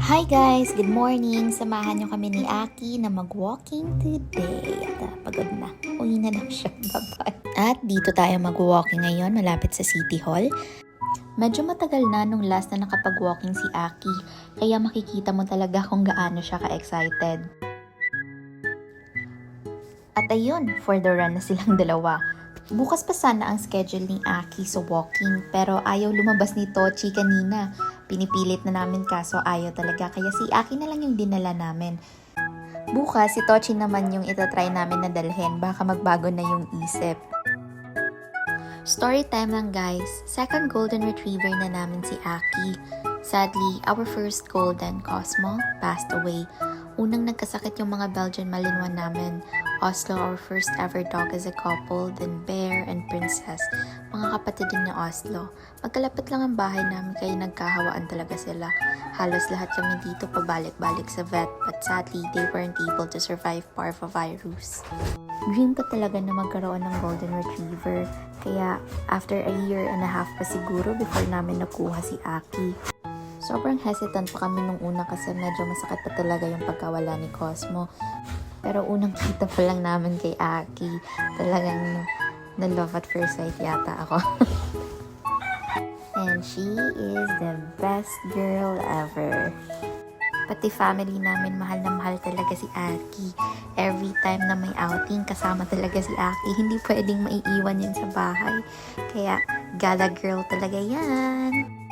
Hi guys! Good morning! Samahan niyo kami ni Aki na mag-walking today. At pagod na. Uwi na lang siya. Bye-bye. At dito tayo mag-walking ngayon malapit sa City Hall. Medyo matagal na nung last na nakapag-walking si Aki. Kaya makikita mo talaga kung gaano siya ka-excited. At ayun, for the run na silang dalawa. Bukas pa sana ang schedule ni Aki sa walking pero ayaw lumabas ni Tochi kanina. Pinipilit na namin kaso ayaw talaga kaya si Aki na lang yung dinala namin. Bukas si Tochi naman yung itatry namin na dalhin baka magbago na yung isip. Story time lang guys. Second golden retriever na namin si Aki. Sadly, our first golden, Cosmo, passed away. Unang nagkasakit yung mga Belgian Malinois namin. Oslo, our first ever dog as a couple, then Bear and Princess. Mga kapatid din ni Oslo. Magkalapit lang ang bahay namin kaya nagkahawaan talaga sila. Halos lahat kami dito pabalik-balik sa vet but sadly, they weren't able to survive parvovirus. Dream ko talaga na magkaroon ng golden retriever. Kaya after a year and a half pa siguro before namin nakuha si Aki. Sobrang hesitant pa kami nung una kasi medyo masakit pa talaga yung pagkawala ni Cosmo. Pero unang kita pa lang namin kay Aki, talagang na-love at first sight yata ako. And she is the best girl ever. Pati family namin, mahal na mahal talaga si Aki. Every time na may outing, kasama talaga si Aki. Hindi pwedeng maiiwan yun sa bahay. Kaya, gala girl talaga yan.